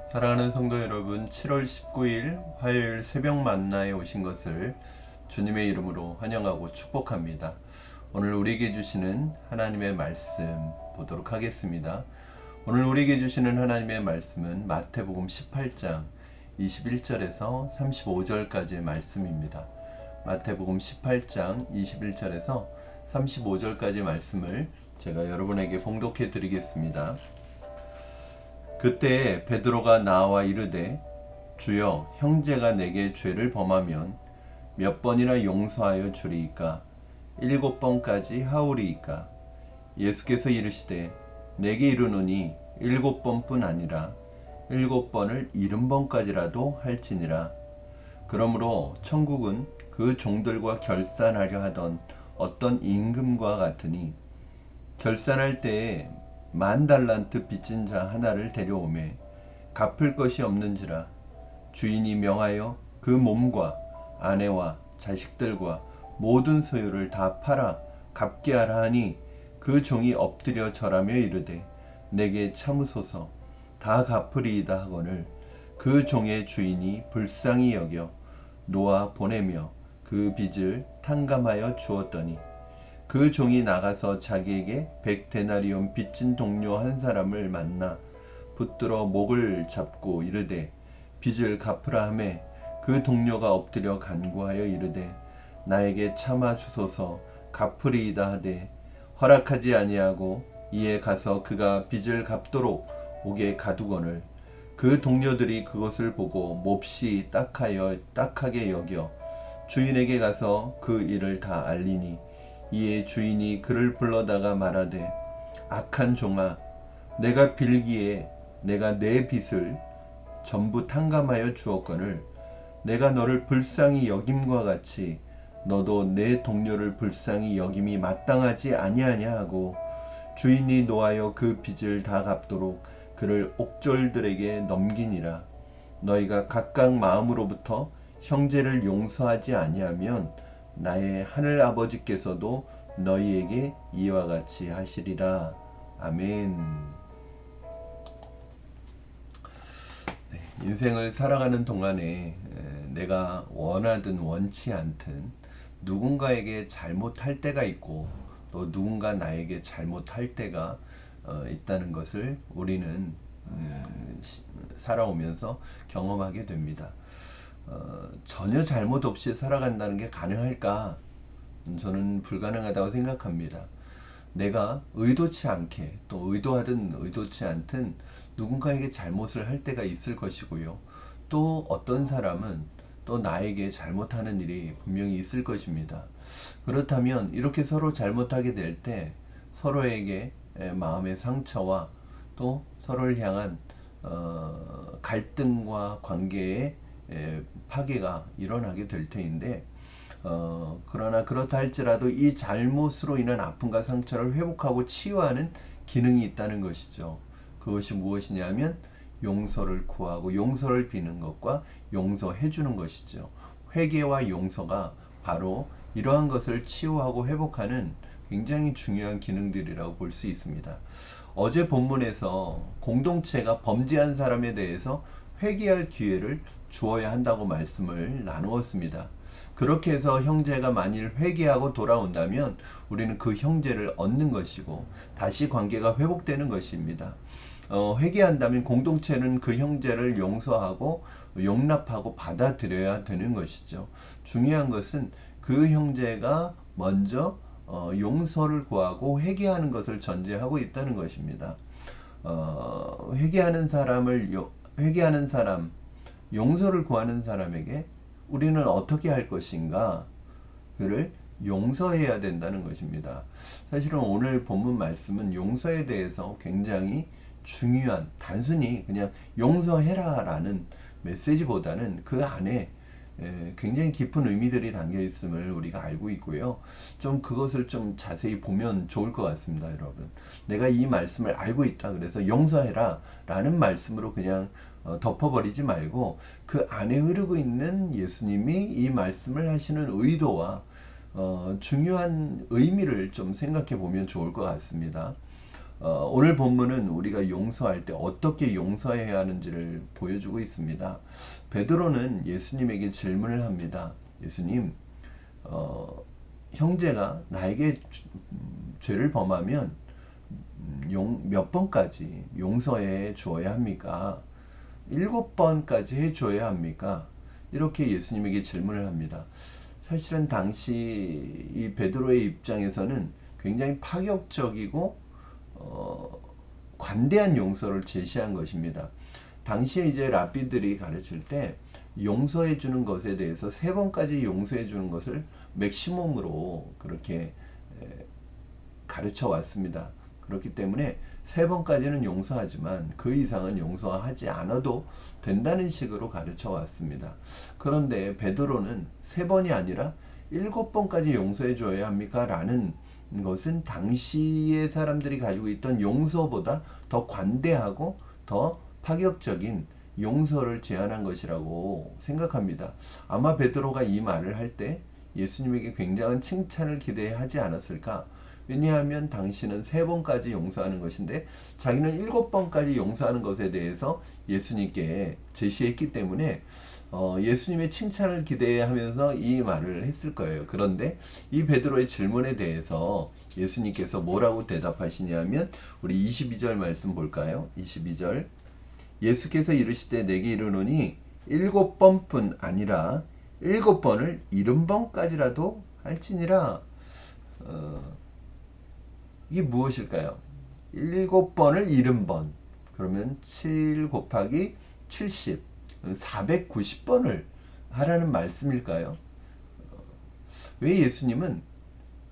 사랑하는 성도 여러분, 7월 19일 화요일 새벽 만나에 오신 것을 주님의 이름으로 환영하고 축복합니다. 오늘 우리에게 주시는 하나님의 말씀 보도록 하겠습니다. 오늘 우리에게 주시는 하나님의 말씀은 마태복음 18장 21절에서 35절까지의 말씀입니다. 마태복음 18장 21절에서 35절까지의 말씀을 제가 여러분에게 봉독해 드리겠습니다. 그때 베드로가 나와 이르되 주여, 형제가 내게 죄를 범하면 몇 번이나 용서하여 주리이까? 7번까지 하오리이까? 예수께서 이르시되 내게 이르노니 7번뿐 아니라 7번을 70번까지라도 할지니라. 그러므로 천국은 그 종들과 결산하려 하던 어떤 임금과 같으니, 결산할 때에 10,000달란트 빚진 자 하나를 데려오매 갚을 것이 없는지라. 주인이 명하여 그 몸과 아내와 자식들과 모든 소유를 다 팔아 갚게 하라 하니, 그 종이 엎드려 절하며 이르되 내게 참으소서, 다 갚으리이다 하거늘 그 종의 주인이 불쌍히 여겨 놓아 보내며 그 빚을 탕감하여 주었더니, 그 종이 나가서 자기에게 100데나리온 빚진 동료 한 사람을 만나 붙들어 목을 잡고 이르되 빚을 갚으라 하매, 그 동료가 엎드려 간구하여 이르되 나에게 참아 주소서, 갚으리이다 하되 허락하지 아니하고, 이에 가서 그가 빚을 갚도록 옥에 가두거늘 그 동료들이 그것을 보고 몹시 딱하게 여겨 주인에게 가서 그 일을 다 알리니, 이에 주인이 그를 불러다가 말하되 악한 종아, 내가 빌기에 내가 내 빚을 전부 탕감하여 주었거늘 내가 너를 불쌍히 여김과 같이 너도 내 동료를 불쌍히 여김이 마땅하지 아니하냐 하고, 주인이 노하여 그 빚을 다 갚도록 그를 옥졸들에게 넘기니라. 너희가 각각 마음으로부터 형제를 용서하지 아니하면 나의 하늘 아버지께서도 너희에게 이와 같이 하시리라. 아멘. 네, 인생을 살아가는 동안에 내가 원하든 원치 않든 누군가에게 잘못할 때가 있고, 또 누군가 나에게 잘못할 때가 있다는 것을 우리는 살아오면서 경험하게 됩니다. 전혀 잘못 없이 살아간다는 게 가능할까? 저는 불가능하다고 생각합니다. 내가 의도치 않게, 또 의도하든 의도치 않든 누군가에게 잘못을 할 때가 있을 것이고요. 또 어떤 사람은 또 나에게 잘못하는 일이 분명히 있을 것입니다. 그렇다면 이렇게 서로 잘못하게 될 때 서로에게 마음의 상처와 또 서로를 향한 갈등과 관계의 파괴가 일어나게 될 터인데, 그러나 그렇다 할지라도 이 잘못으로 인한 아픔과 상처를 회복하고 치유하는 기능이 있다는 것이죠. 그것이 무엇이냐면 용서를 구하고 용서를 비는 것과 용서해 주는 것이죠. 회개와 용서가 바로 이러한 것을 치유하고 회복하는 굉장히 중요한 기능들이라고 볼 수 있습니다. 어제 본문에서 공동체가 범죄한 사람에 대해서 회개할 기회를 주어야 한다고 말씀을 나누었습니다. 그렇게 해서 형제가 만일 회개하고 돌아온다면 우리는 그 형제를 얻는 것이고 다시 관계가 회복되는 것입니다. 회개한다면 공동체는 그 형제를 용서하고 용납하고 받아들여야 되는 것이죠. 중요한 것은 그 형제가 먼저 용서를 구하고 회개하는 것을 전제하고 있다는 것입니다. 회개하는 사람, 용서를 구하는 사람에게 우리는 어떻게 할 것인가? 그를 용서해야 된다는 것입니다. 사실은 오늘 본문 말씀은 용서에 대해서 굉장히 중요한, 단순히 그냥 용서해라 라는 메시지보다는 그 안에 굉장히 깊은 의미들이 담겨 있음을 우리가 알고 있고요. 좀 그것을 좀 자세히 보면 좋을 것 같습니다, 여러분. 내가 이 말씀을 알고 있다, 그래서 용서해라 라는 말씀으로 그냥 덮어버리지 말고 그 안에 흐르고 있는 예수님이 이 말씀을 하시는 의도와 중요한 의미를 좀 생각해 보면 좋을 것 같습니다. 오늘 본문은 우리가 용서할 때 어떻게 용서해야 하는지를 보여주고 있습니다. 베드로는 예수님에게 질문을 합니다. 예수님, 형제가 나에게 죄를 범하면 몇 번까지 용서해 주어야 합니까? 7번까지 해 줘야 합니까? 이렇게 예수님에게 질문을 합니다. 사실은 당시 이 베드로의 입장에서는 굉장히 파격적이고 관대한 용서를 제시한 것입니다. 당시에 이제 랍비들이 가르칠 때 용서해 주는 것에 대해서 3번까지 용서해 주는 것을 맥시멈으로 그렇게 가르쳐 왔습니다. 그렇기 때문에 3번까지는 용서하지만 그 이상은 용서하지 않아도 된다는 식으로 가르쳐 왔습니다. 그런데 베드로는 3번이 아니라 7번까지 용서해 줘야 합니까? 라는 것은 당시의 사람들이 가지고 있던 용서보다 더 관대하고 더 파격적인 용서를 제안한 것이라고 생각합니다. 아마 베드로가 이 말을 할 때 예수님에게 굉장한 칭찬을 기대하지 않았을까? 왜냐하면 당신은 3번까지 용서하는 것인데 자기는 7번까지 용서하는 것에 대해서 예수님께 제시했기 때문에 예수님의 칭찬을 기대하면서 이 말을 했을 거예요. 그런데 이 베드로의 질문에 대해서 예수님께서 뭐라고 대답하시냐면 우리 22절 말씀 볼까요? 22절 예수께서 이르시되 내게 이르노니 7번뿐 아니라 7번을 70번까지라도 할지니라. 이게 무엇일까요? 7번을 70번 그러면 7 곱하기 70 490번을 하라는 말씀일까요? 왜 예수님은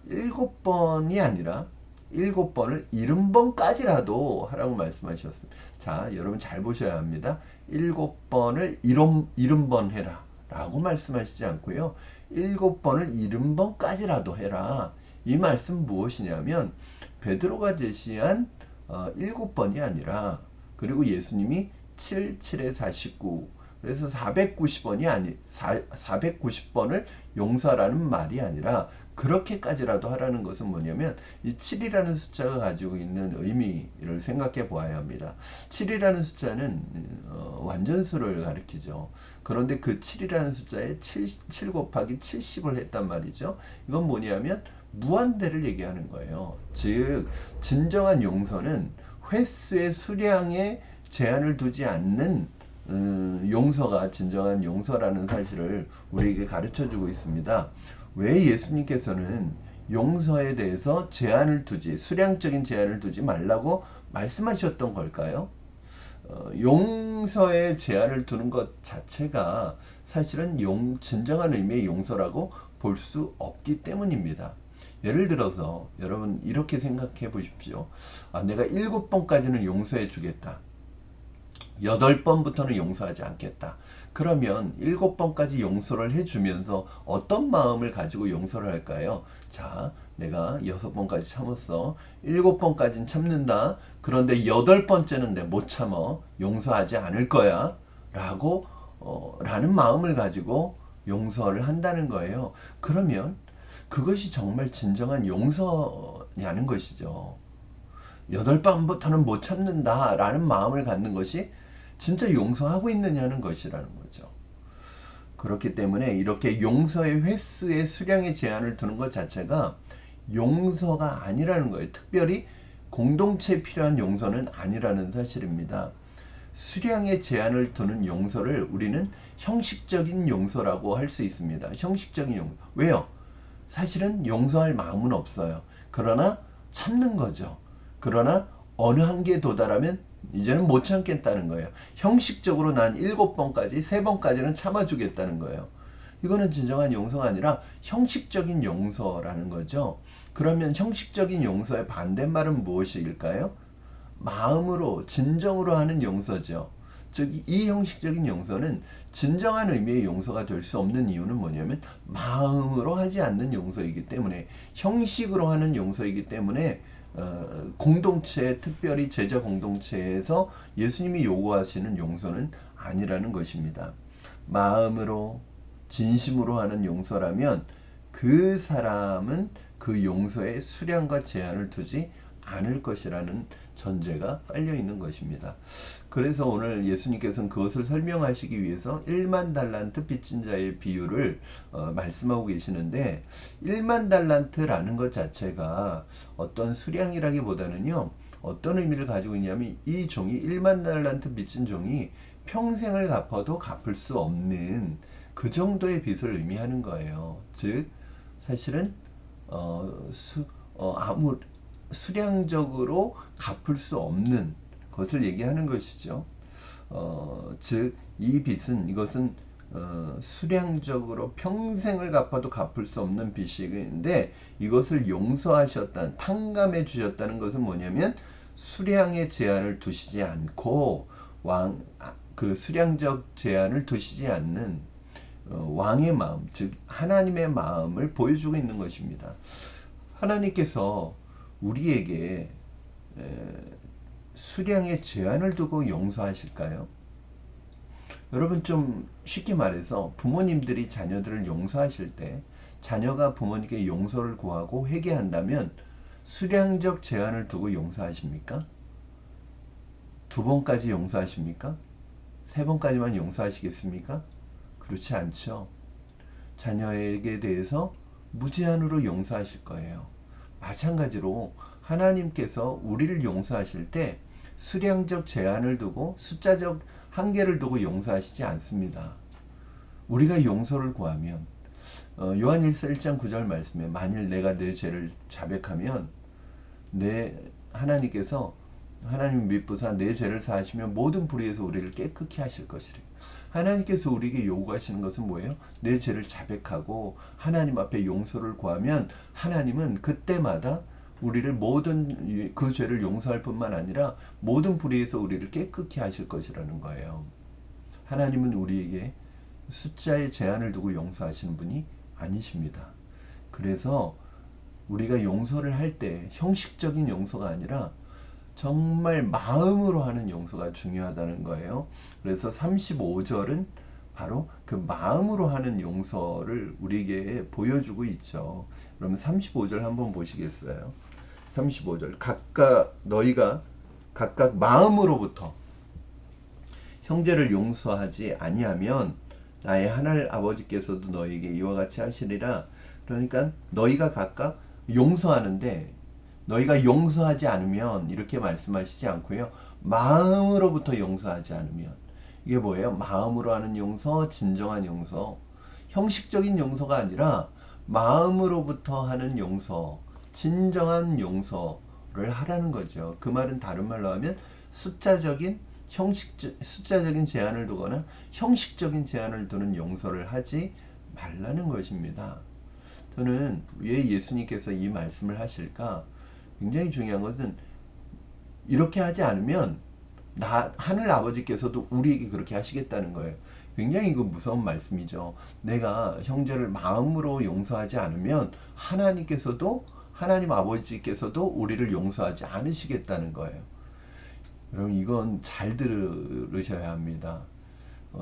7번이 아니라 7번을 70번까지라도 하라고 말씀하셨습니다. 자, 여러분 잘 보셔야 합니다. 7번을 70번 해라 라고 말씀하시지 않고요. 7번을 70번까지라도 해라. 이 말씀 무엇이냐면 베드로가 제시한 7번이 아니라 그리고 예수님이 7, 7에 49 그래서 490번을 용서하라는 말이 아니라 그렇게까지라도 하라는 것은 뭐냐면 이 7이라는 숫자가 가지고 있는 의미를 생각해 보아야 합니다. 7이라는 숫자는 완전수를 가리키죠. 그런데 그 7이라는 숫자에 7 곱하기 70을 했단 말이죠. 이건 뭐냐면 무한대를 얘기하는 거예요. 즉 진정한 용서는 횟수의 수량에 제한을 두지 않는 용서가 진정한 용서라는 사실을 우리에게 가르쳐주고 있습니다. 왜 예수님께서는 용서에 대해서 수량적인 제한을 두지 말라고 말씀하셨던 걸까요? 용서에 제한을 두는 것 자체가 사실은 진정한 의미의 용서라고 볼 수 없기 때문입니다. 예를 들어서 여러분 이렇게 생각해 보십시오. 내가 7번까지는 용서해 주겠다. 8번부터는 용서하지 않겠다. 그러면 7번까지 용서를 해주면서 어떤 마음을 가지고 용서를 할까요? 자, 내가 6번까지 참았어. 7번까지는 참는다. 그런데 8번째는 내 못 참어. 용서하지 않을 거야. 라는 마음을 가지고 용서를 한다는 거예요. 그러면 그것이 정말 진정한 용서냐는 것이죠. 8번부터는 못 참는다 라는 마음을 갖는 것이 진짜 용서하고 있느냐는 것이라는 거죠. 그렇기 때문에 이렇게 용서의 횟수의 수량의 제한을 두는 것 자체가 용서가 아니라는 거예요. 특별히 공동체에 필요한 용서는 아니라는 사실입니다. 수량의 제한을 두는 용서를 우리는 형식적인 용서라고 할 수 있습니다. 형식적인 용서. 왜요? 사실은 용서할 마음은 없어요. 그러나 참는 거죠. 그러나 어느 한계에 도달하면 이제는 못 참겠다는 거예요. 형식적으로 난 7번까지 3번까지는 참아주겠다는 거예요. 이거는 진정한 용서가 아니라 형식적인 용서라는 거죠. 그러면 형식적인 용서의 반대말은 무엇일까요? 마음으로 진정으로 하는 용서죠. 즉 이 형식적인 용서는 진정한 의미의 용서가 될 수 없는 이유는 뭐냐면 마음으로 하지 않는 용서이기 때문에 형식으로 하는 용서이기 때문에 공동체, 특별히 제자 공동체에서 예수님이 요구하시는 용서는 아니라는 것입니다. 마음으로 진심으로 하는 용서라면 그 사람은 그 용서에 수량과 제한을 두지 않을 것이라는 전제가 깔려 있는 것입니다. 그래서 오늘 예수님께서는 그것을 설명하시기 위해서 1만 달란트 빚진 자의 비유를 말씀하고 계시는데, 1만 달란트라는 것 자체가 어떤 수량이라기보다는요, 어떤 의미를 가지고 있냐면, 이 종이 1만 달란트 빚진 종이 평생을 갚아도 갚을 수 없는 그 정도의 빚을 의미하는 거예요. 즉 사실은 아무 수량적으로 갚을 수 없는 것을 얘기하는 것이죠. 즉 이 빚은, 이것은 수량적으로 평생을 갚아도 갚을 수 없는 빚인데, 이것을 용서하셨다는, 탕감해 주셨다는 것은 뭐냐면 수량의 제한을 두시지 않고 그 수량적 제한을 두시지 않는 왕의 마음, 즉 하나님의 마음을 보여주고 있는 것입니다. 하나님께서 우리에게 수량의 제한을 두고 용서하실까요? 여러분, 좀 쉽게 말해서 부모님들이 자녀들을 용서하실 때, 자녀가 부모님께 용서를 구하고 회개한다면 수량적 제한을 두고 용서하십니까? 2번까지 용서하십니까? 3번까지만 용서하시겠습니까? 그렇지 않죠. 자녀에게 대해서 무제한으로 용서하실 거예요. 마찬가지로 하나님께서 우리를 용서하실 때 수량적 제한을 두고, 숫자적 한계를 두고 용서하시지 않습니다. 우리가 용서를 구하면, 요한일서 1장 9절 말씀에 만일 내가 내 죄를 자백하면 하나님께서, 하나님 미쁘사 내 죄를 사하시면 모든 불의에서 우리를 깨끗게 하실 것이래. 하나님께서 우리에게 요구하시는 것은 뭐예요? 내 죄를 자백하고 하나님 앞에 용서를 구하면 하나님은 그때마다 우리를 모든 그 죄를 용서할 뿐만 아니라 모든 불의에서 우리를 깨끗게 하실 것이라는 거예요. 하나님은 우리에게 숫자의 제한을 두고 용서하시는 분이 아니십니다. 그래서 우리가 용서를 할 때 형식적인 용서가 아니라 정말 마음으로 하는 용서가 중요하다는 거예요. 그래서 35절은 바로 그 마음으로 하는 용서를 우리에게 보여주고 있죠. 그러면 35절 한번 보시겠어요? 35절. 너희가 각각 마음으로부터 형제를 용서하지 아니하면 나의 하늘 아버지께서도 너희에게 이와 같이 하시리라. 그러니까 너희가 각각 용서하는데, 너희가 용서하지 않으면, 이렇게 말씀하시지 않고요, 마음으로부터 용서하지 않으면. 이게 뭐예요? 마음으로 하는 용서, 진정한 용서, 형식적인 용서가 아니라 마음으로부터 하는 용서, 진정한 용서를 하라는 거죠. 그 말은 다른 말로 하면 숫자적인 제한을 두거나 형식적인 제한을 두는 용서를 하지 말라는 것입니다. 저는 왜 예수님께서 이 말씀을 하실까? 굉장히 중요한 것은, 이렇게 하지 않으면 하늘 아버지께서도 우리에게 그렇게 하시겠다는 거예요. 굉장히 무서운 말씀이죠. 내가 형제를 마음으로 용서하지 않으면 하나님 아버지께서도 우리를 용서하지 않으시겠다는 거예요. 여러분, 이건 잘 들으셔야 합니다.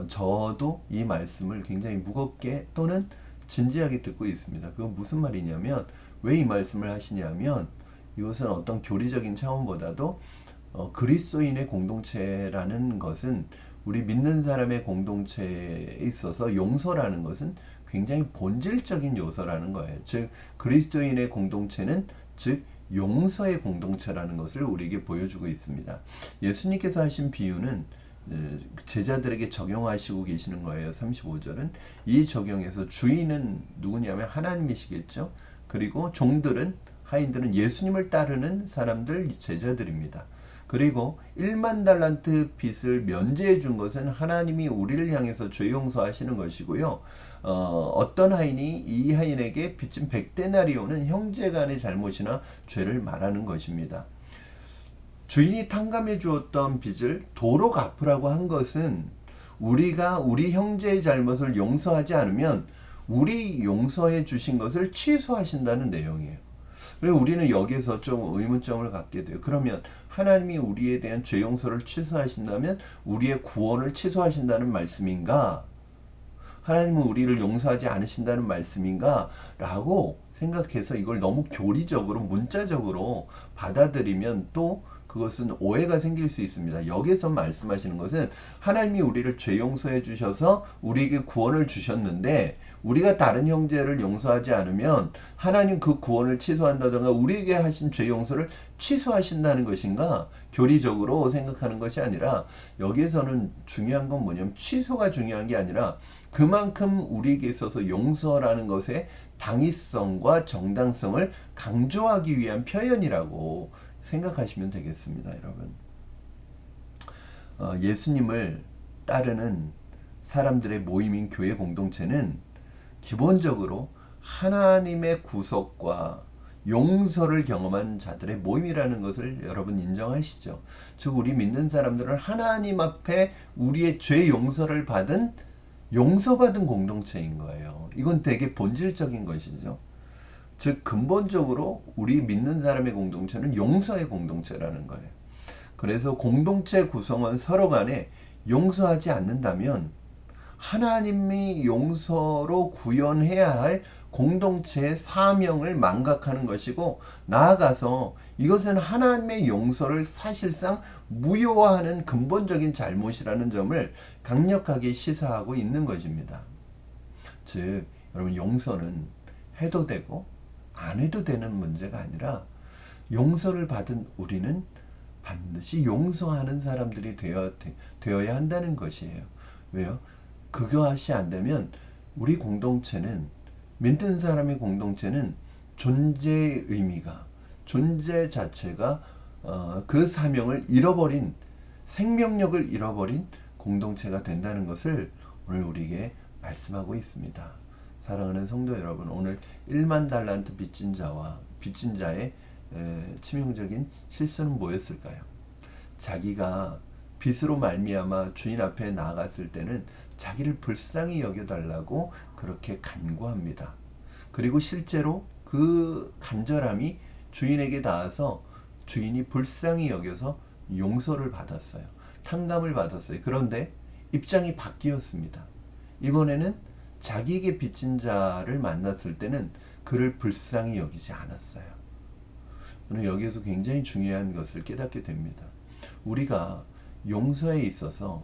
저도 이 말씀을 굉장히 무겁게 또는 진지하게 듣고 있습니다. 그건 무슨 말이냐면, 왜 이 말씀을 하시냐면, 이것은 어떤 교리적인 차원보다도 그리스도인의 공동체라는 것은, 우리 믿는 사람의 공동체에 있어서 용서라는 것은 굉장히 본질적인 요소라는 거예요. 즉 그리스도인의 공동체는 즉 용서의 공동체라는 것을 우리에게 보여주고 있습니다. 예수님께서 하신 비유는 제자들에게 적용하시고 계시는 거예요. 35절은 이 적용에서 주인은 누구냐면 하나님이시겠죠. 그리고 종들은, 하인들은 예수님을 따르는 사람들, 제자들입니다. 그리고 1만 달란트 빚을 면제해 준 것은 하나님이 우리를 향해서 죄 용서하시는 것이고요. 어떤 하인이 이 하인에게 빚진 100데나리온은 형제간의 잘못이나 죄를 말하는 것입니다. 주인이 탕감해 주었던 빚을 도로 갚으라고 한 것은, 우리가 우리 형제의 잘못을 용서하지 않으면 우리 용서해 주신 것을 취소하신다는 내용이에요. 그리고 우리는 여기서 좀 의문점을 갖게 돼요. 그러면 하나님이 우리에 대한 죄 용서를 취소하신다면 우리의 구원을 취소하신다는 말씀인가? 하나님은 우리를 용서하지 않으신다는 말씀인가? 라고 생각해서 이걸 너무 교리적으로 문자적으로 받아들이면 또 그것은 오해가 생길 수 있습니다. 여기서 말씀하시는 것은 하나님이 우리를 죄 용서해 주셔서 우리에게 구원을 주셨는데 우리가 다른 형제를 용서하지 않으면 하나님 그 구원을 취소한다든가 우리에게 하신 죄 용서를 취소하신다는 것인가? 교리적으로 생각하는 것이 아니라 여기에서는 중요한 건 뭐냐면 취소가 중요한 게 아니라 그만큼 우리에게 있어서 용서라는 것의 당위성과 정당성을 강조하기 위한 표현이라고 생각하시면 되겠습니다, 여러분. 예수님을 따르는 사람들의 모임인 교회 공동체는 기본적으로 하나님의 구속과 용서를 경험한 자들의 모임이라는 것을 여러분 인정하시죠? 즉 우리 믿는 사람들은 하나님 앞에 우리의 죄 용서를 받은 용서받은 공동체인 거예요. 이건 되게 본질적인 것이죠. 즉 근본적으로 우리 믿는 사람의 공동체는 용서의 공동체라는 거예요. 그래서 공동체 구성원 서로 간에 용서하지 않는다면 하나님이 용서로 구현해야 할 공동체의 사명을 망각하는 것이고 나아가서 이것은 하나님의 용서를 사실상 무효화하는 근본적인 잘못이라는 점을 강력하게 시사하고 있는 것입니다. 즉 여러분 용서는 해도 되고 안 해도 되는 문제가 아니라 용서를 받은 우리는 반드시 용서하는 사람들이 되어야 한다는 것이에요. 왜요? 그것이 안 되면 우리 공동체는 믿는 사람의 공동체는 존재의 의미가 존재 자체가 그 사명을 잃어버린 생명력을 잃어버린 공동체가 된다는 것을 오늘 우리에게 말씀하고 있습니다. 사랑하는 성도 여러분, 오늘 1만 달란트 빚진 자의 치명적인 실수는 뭐였을까요? 자기가 빚으로 말미암아 주인 앞에 나아갔을 때는 자기를 불쌍히 여겨달라고 그렇게 간구합니다. 그리고 실제로 그 간절함이 주인에게 닿아서 주인이 불쌍히 여겨서 용서를 받았어요. 탕감을 받았어요. 그런데 입장이 바뀌었습니다. 이번에는 자기에게 빚진 자를 만났을 때는 그를 불쌍히 여기지 않았어요. 저는 여기에서 굉장히 중요한 것을 깨닫게 됩니다. 우리가 용서에 있어서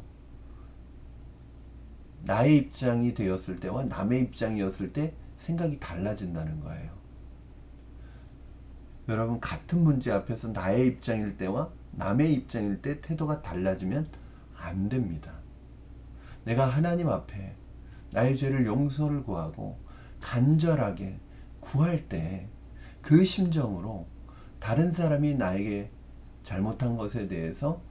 나의 입장이 되었을 때와 남의 입장이었을 때 생각이 달라진다는 거예요. 여러분 같은 문제 앞에서 나의 입장일 때와 남의 입장일 때 태도가 달라지면 안 됩니다. 내가 하나님 앞에 나의 죄를 용서를 구하고 간절하게 구할 때 그 심정으로 다른 사람이 나에게 잘못한 것에 대해서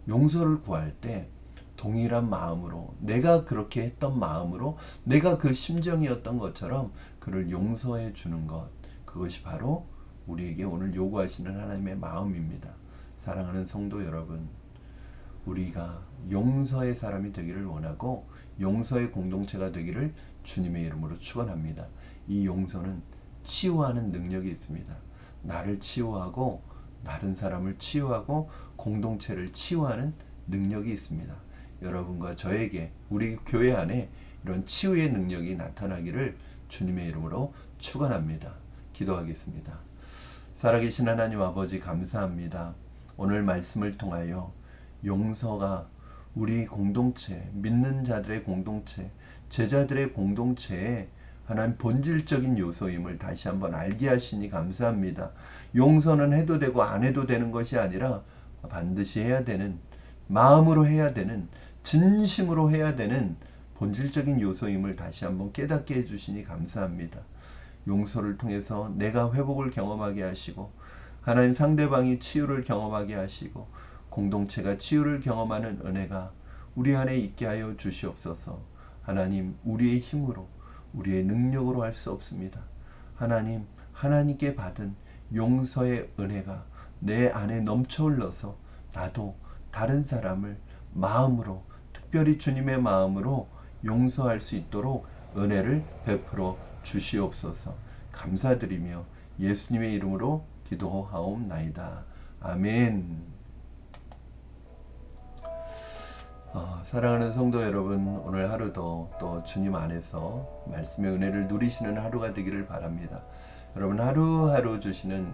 용서를 구할 때 동일한 마음으로 내가 그렇게 했던 마음으로 내가 그 심정이었던 것처럼 그를 용서해 주는 것, 그것이 바로 우리에게 오늘 요구하시는 하나님의 마음입니다. 사랑하는 성도 여러분, 우리가 용서의 사람이 되기를 원하고 용서의 공동체가 되기를 주님의 이름으로 축원합니다. 이 용서는 치유하는 능력이 있습니다. 나를 치유하고 다른 사람을 치유하고 공동체를 치유하는 능력이 있습니다. 여러분과 저에게 우리 교회 안에 이런 치유의 능력이 나타나기를 주님의 이름으로 축원합니다. 기도하겠습니다. 살아계신 하나님 아버지 감사합니다. 오늘 말씀을 통하여 용서가 우리 공동체, 믿는 자들의 공동체, 제자들의 공동체에 하나님 본질적인 요소임을 다시 한번 알게 하시니 감사합니다. 용서는 해도 되고 안 해도 되는 것이 아니라 반드시 해야 되는, 마음으로 해야 되는, 진심으로 해야 되는 본질적인 요소임을 다시 한번 깨닫게 해주시니 감사합니다. 용서를 통해서 내가 회복을 경험하게 하시고 하나님 상대방이 치유를 경험하게 하시고 공동체가 치유를 경험하는 은혜가 우리 안에 있게 하여 주시옵소서. 하나님, 우리의 힘으로 우리의 능력으로 할 수 없습니다. 하나님, 하나님께 받은 용서의 은혜가 내 안에 넘쳐 흘러서 나도 다른 사람을 마음으로, 특별히 주님의 마음으로 용서할 수 있도록 은혜를 베풀어 주시옵소서. 감사드리며 예수님의 이름으로 기도하옵나이다. 아멘. 사랑하는 성도 여러분, 오늘 하루도 또 주님 안에서 말씀의 은혜를 누리시는 하루가 되기를 바랍니다. 여러분 하루하루 주시는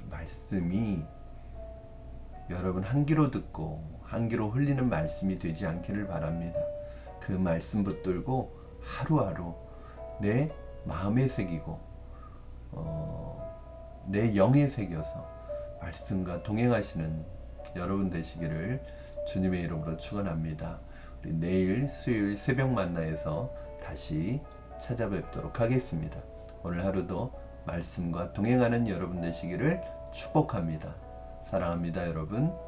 말씀이 여러분 한 귀로 듣고 한 귀로 흘리는 말씀이 되지 않기를 바랍니다. 그 말씀 붙들고 하루하루 내 마음에 새기고 내 영에 새겨서 말씀과 동행하시는 여러분 되시기를 주님의 이름으로 축원합니다. 우리 내일 수요일 새벽 만나에서 다시 찾아뵙도록 하겠습니다. 오늘 하루도 말씀과 동행하는 여러분 되시기를 축복합니다. 사랑합니다, 여러분.